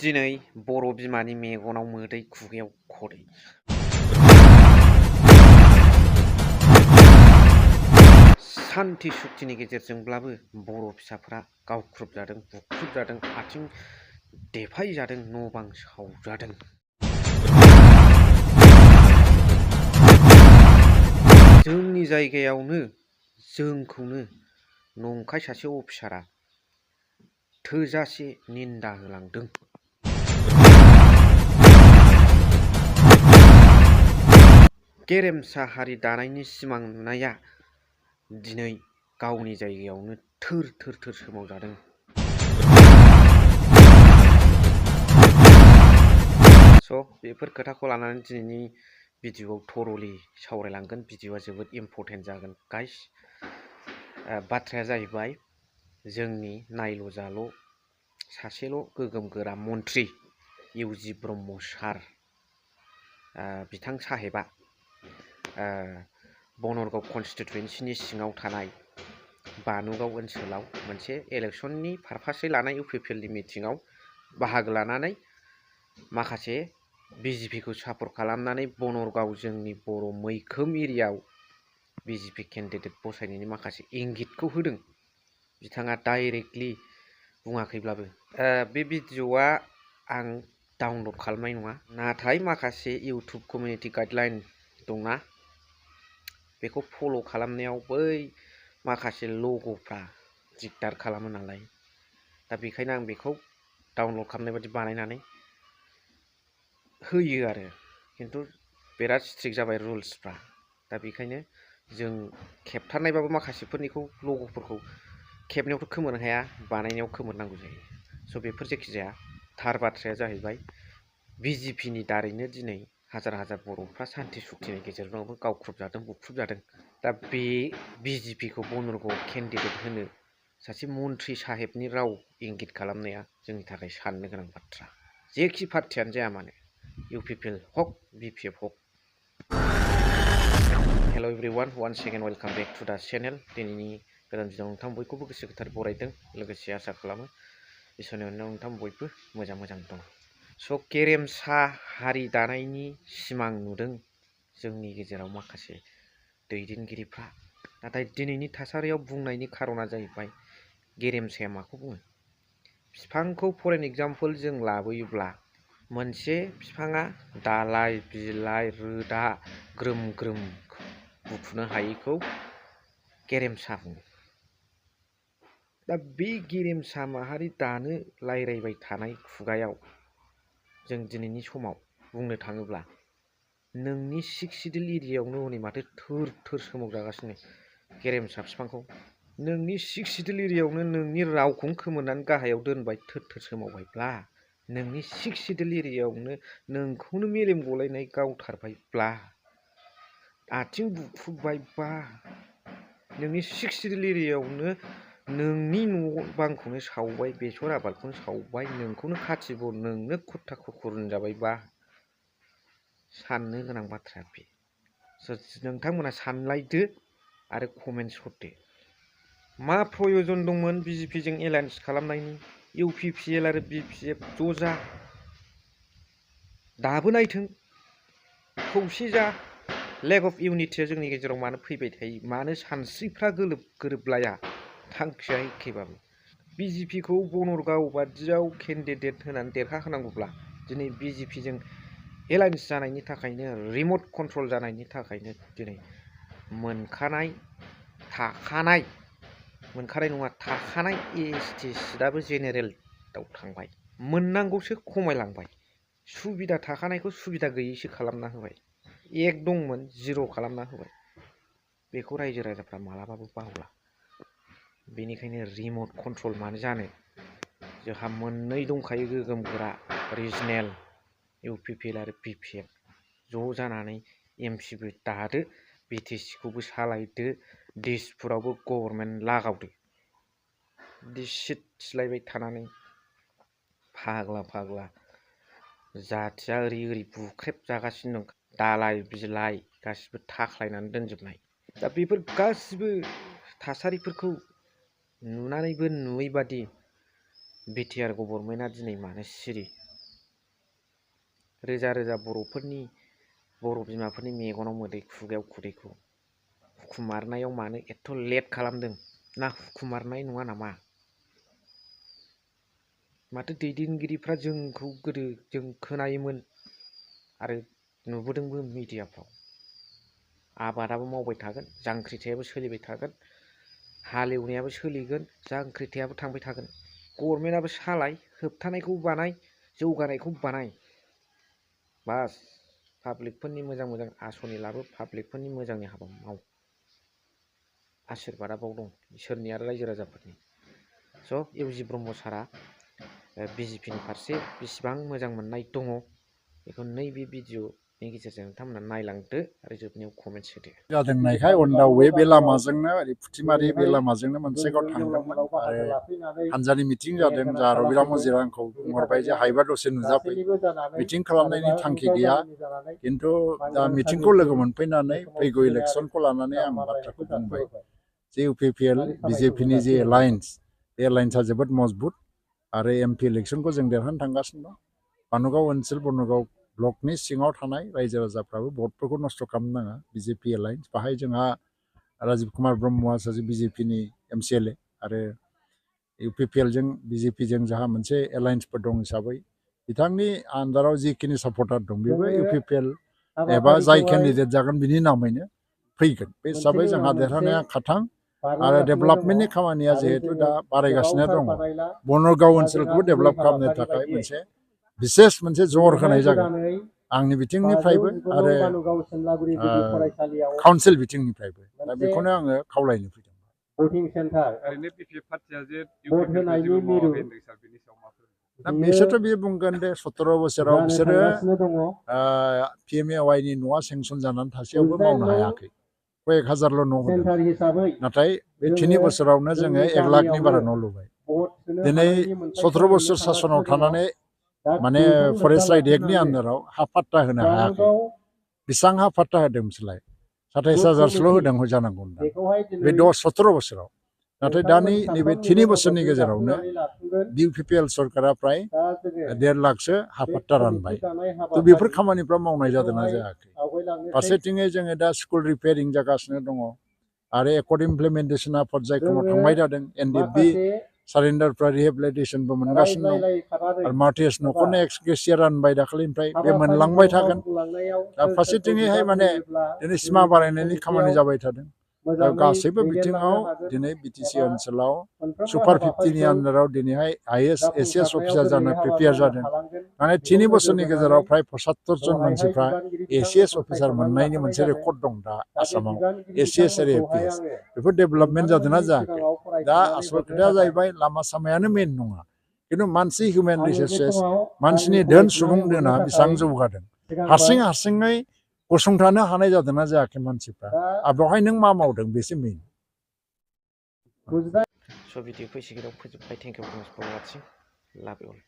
दिनै बर' बिमानि मेगनाव मोदै खुगायाव खदै सान्थि सुक्तिनि गेजेरजोंब्लाबो बर' फिसाफ्रा गावख्रुबजादों, बुख्रुबजादों, आथिं देफायजादों, न' बां सावजादों। जोंनि जायगायावनो जोंखौनो नंखाय सासे अफिसारा थोजासे निन्दा होलांदों। गेरेमसा हारि दानायनि सिमां नुनाया दिनै गावनि जायगायावनो थोर थोर थोर सोमावजादों। बेफोर खोथाखौ लानानै दिनैनि भिडिअ'आव थरलि सावरायलांगोन। भिडिअ'आ जोबोद इम्परटेन्ट जागोन गाइस। बाथ्राया जाहैबाय जोंनि नायल' जाल' सासेल' गोगोम गोरा मन्त्रि इउजि ब्रह्म सार बिथां साहेबा बनरगाव कनस्टिटुवेन्सिनि सिङाव थानाय बानुगाव ओनसोलाव मोनसे इलेक्सननि पारपासै लानाय इउपिपिएलनि मिटिङाव बाहागो लानानै माखासे बिजेपिखौ सापर्ट खालामनानै बनरगाव जोंनि बर' मैखोम एरियायाव बिजेपि केन्डिडेट बसायनायनि माखासे इंगितखौ होदों। बिथाङा डाइरेक्टलि बुङाखैब्लाबो बे भिडिअ'आ आं डाउनलड खालामनाय नङा, नाथाय माखासे इउटुब कमिउनिटि गाइडलाइन दंना, बेखौ फल' खालामनायाव बै माखासे लग'फ्रा दिगदार खालामो नालाय, दा बेखायनो आं बेखौ डाउनलड खालामनाय बायदि बानायनानै होयो आरो। खिन्थु बिराद स्ट्रिक्ट जाबाय रुल्सफ्रा, दा बेखायनो जों खेबथारनायबाबो माखासेफोरनिखौ लग'फोरखौ खेबनायावथ' खोमोरनो हाया, बानायनायाव खोमोरनांगौ जायो। बेफोर जेखि जाया, थार बाथ्राया जाहैबाय बिजेपिनि दारैनो दिनै हाजार हाजार बर'फ्रा सान्थि सुक्तिनि गेजेरजोंबो गावख्रुबजादों, बुख्रुबजादों। दा बे बिजेपिखौ बनरगाव केन्डिडेट होनो सासे मन्त्रि साहेबनि राव इंगित खालामनाया जोंनि थाखाय साननो गोनां बाथ्रा। जेखि पार्टियानो जाया मानो, इउपिपिएल हक बिपिएफ हक। Hello' everyone, once again welcome back to the channel. दिनैनि गोदान भिडिअ'आव नोंथां बयखौबो गोसो गोथारै बरायदों, लोगोसे आसा खालामो इसोरनि अननायाव नोंथां बयबो मोजां दं। गेरेमसा हारि दानायनि सिमां नुदों जोंनि गेजेराव माखासे दैदेनगिरिफ्रा। नाथाय दिनैनि थासारियाव बुंनायनि खारना जाहैबाय गेरेमसाया माखौ बुङो? बिफांखौ फर एन एग्जाम्पल जों लाबोयोब्ला मोनसे बिफाङा दालाइ बिलाइ रोदा ग्रोम ग्रोम बुखुनो हायैखौ गेरेमसा बुङो। दा बे गेरेमसा माहारि दानो रायज्लायबाय थानाय खुगायाव जों दिनैनि समाव बुंनो थाङोब्ला नोंनि सिक्स सिडिल एरियायावनो हनै माथो थोर थोर सोमावजागासिनो गेरेमसा बिफांखौ। नोंनि सिक्स सिडिल एरियायावनो नोंनि रावखौनो खोमोरनानै गाहायाव दोनबाय, थोर थोर सोमावबायब्ला, नोंनि सिक्स सिडिल एरियायावनो नोंखौनो मेलेम गलायनाय गावथारबायब्ला, आथिं बुख्रुबबायबा, नोंनि सिक्स सिडिल एरियायावनो नोंनि न' बांखौनो सावबाय, बेसर आबादखौनो सावबाय, नोंखौनो खाथि बन, नोंनो खुरथा खुरखुर होनजाबायबा, साननो गोनां बाथ्राया बे। नोंथांमोना सानलायदो आरो कमेन्ट्स हरदो। मा प्रयजन दंमोन बिजेपिजों एलायन्स खालामनायनि? इउपिपिएल आरो बिपिएफ ज' जा, दाबो नायथों, खौसे जा। लेक अफ इउनिटिया जोंनि गेजेराव मानो फैबाय थायो? मानो सानस्रिफ्रा गोरोबलाया? थांखिया एखेबाबो। बिजेपिखौ बनरगाव बादियाव केन्डिडेट होनानै देरहाहोनांगौब्ला दिनै बिजेपिजों एलायन्स जानायनि थाखायनो, रिमट कन्ट्रल जानायनि थाखायनो दिनै मोनखानाय थाखानाय एसटि सिटआबो जेनेरेलआव थांबाय। मोननांगौसो खमायलांबाय। सुबिदा थाखानायखौ सुबिदा गैयैसो खालामना होबाय। एक दंमोन 0 खालामना होबाय। बेखौ रायजो राजाफ्रा मालाबाबो बावला। बेनिखायनो रिमट कन्ट्रल मानो जानो? जोंहा मोननै दंखायो गोगोम गोरा रिजनेल, इउपिपिएल आरो बिपिएफ ज' जानानै एमपिबो दादो, बिटिसिखौबो सालायदो, दिसपुरावबो गभर्नमेन्ट लागावदो। बिदि सिट थिलायबाय थानानै फाग्ला जाथिया ओरै बुख्रेब जागासिनो दं। दालाइ बिलाइ गासिबो थाख्लायनानै दोनजोबनाय। दा बेफोर गासिबो थासारिफोरखौ नुनानैबो नुयै बादि बिटिआर गभर्नमेन्टआ दिनै मानो सिरि? रोजा रोजा बर' बिमाफोरनि मेगनाव मोदै खुगायाव खुदैखौ हुखुमारनायाव मानो एथ' लेट खालामदों ना हुखुमारनाय नङा नामा? माथो दैदेनगिरिफ्रा जोंखौ गोदो जों खोनायोमोन आरो नुबोदोंबो मिडियाफ्राव आबादाबो मावबाय थागोन, जांख्रिथायाबो सोलिबाय थागोन, हालेवनायाबो सोलिगोन, जांख्रिथायाबो थांबाय थागोन। गभर्नमेन्टआबो सालाय, होबथानायखौ बानाय, जौगानायखौ बानाय। बास पाब्लिकफोरनि मोजां आसनि लाबो, पाब्लिकफोरनि मोजांनि हाबा माव। आशिर्बादा बाव दं इसोरनि आरो रायजो राजाफोरनि। स' इउजि ब्रह्म सारा बिजेपिनि फारसे बेसेबां मोजां मोननाय दङ बेखौ नैबे भिडिअनि गेजेरजों नोंथांमोना नायलांदो आरो जोबनायाव कमेन्ट्स होदो। जादोंनायखाय अन दा वे बे लामाजोंनो ओरै फुथिमारि बे लामाजोंनो मोनसे गाव थांदोंमोन आरो हानजानि मिटिं जादों। जा रबिराम मजिरा आंखौ बुंहरबाय जे हायोबा दसे नुजाफै, मिटिं खालामनायनि थांखि गैया, खिन्थु दा मिटिंखौ लोगो मोनफैनानै फैगौ इलेक्सनखौ लानानै आं बाथ्राखौ बुंबाय जे इउपिपिएल बिजेपिनि जे एलायन्स, बे एलायन्सआ जोबोद मजबुत आरो एमपि इलेक्सनखौ जों देरहानो थांगासिनो दं। बानुगाव ओनसोल बनगाव ब्लकनि सिङाव थानाय रायजो राजाफ्राबो भटफोरखौ नस्थ' खालामनो नाङा। बिजेपि एलायन्स बाहाय जोंहा राजिब कुमार ब्रह्मआ सासे बिजेपिनि एमसिएलए आरो इउपिपिएलजों बिजेपिजों जोंहा मोनसे एलायन्सफोर दं हिसाबै बिथांनि आन्दाराव जिखिनि सापर्टार दं बेबो इउपिपिएल एबा जाय केन्डिडेट जागोन बिनि नामैनो फैगोन। बे हिसाबै जोंहा देरहानाया खाथां आरो डेभेलपमेन्टनि खामानिया जिहेतु दा बारायगासिनो दङ। बनगाव ओनसोलखौबो डेभेलप खालामनो थाखाय मोनसे बिसेस मोनसे जर होनाय जागोन आंनि बिथिंनिफ्रायबो आरो काउन्सिल बिथिंनिफ्रायबो। दा बेखौनो आङो खावलायनो फैदों। दा बिसोरथ' बे बुंगोन दे 17 बोसोराव बिसोरो पिएमएवाइनि न'आ सेंसन जानानै थासेयावबो मावनो हायाखै। कयेक हाजारल' न' होदों, नाथाय बे 3 बोसोरावनो जोङो 1 लाखनि बारा न' लुबाय। दिनै 17 बोसोर सासनाव थानानै माने फरेस्ट राइट एक्टनि आन्दाराव हा पाट्टा होनो हायाखै। बेसेबां हा पाट्टा होदों बिसोरलाय? 27,000सोल' होदों जानांगौ बे 17 बोसोराव। नाथाय दा नैबे 3 बोसोरनि गेजेरावनो इउपिपिएल सरकारा फ्राय 1.5 लाखसो हा पाट्टा रानबाय। थ' बेफोर खामानिफ्रा मावनाय जादोंना जायाखै? फारसेथिङै जोङो दा स्कुल रिपेयारिं जागासिनो दङ आरो एकर्ड इमप्लिमेन्टेसना पर्यायक्रमाव थांबाय थादों। एनडिएफबि सारेन्डारफ्रा रिहेबिलिटेसनबो मोनगासिनो दं आरो मार्टिएस न'खरनो एक्स ग्रेसिया रानबाय दाखालिनिफ्राय, बे मोनलांबाय थागोन। दा फारसेथिङैहाय माने दिनै सिमा बारायनायनि खामानि जाबाय थादों। दा गासैबो बिथिङाव दिनै बिटिसि ओनसोलाव सुपार 50नि आन्दाराव दिनैहाय एसिएस अफिसार जानो प्रिपेयार जादों। माने 3 बोसोरनि गेजेराव फ्राय 75 जन मानसिफ्रा एसिएस अफिसार मोननायनि मोनसे रेकर्ड दं दा आसामाव। एसिएस आरो एपिएस बेफोर डेभेलपमेन्ट जादोंना जायाखै? दा आसल खोथाया जाहैबाय लामा सामायानो मेन नङा, खिन्थु मानसि हिउमेन रिसोर्सेस, मानसिनि धोन सुबुं धोना बेसेबां जौगादों, हारसिङै गसंथानो हानाय जादोंना जायाखै मानसिफ्रा, आरो बेवहाय नों मा मावदों बेसो मेन। स' भिडिअ फैसिगोन फोजोबबाय। थेंक इउ फर वाचिं, लाभ इउ अल।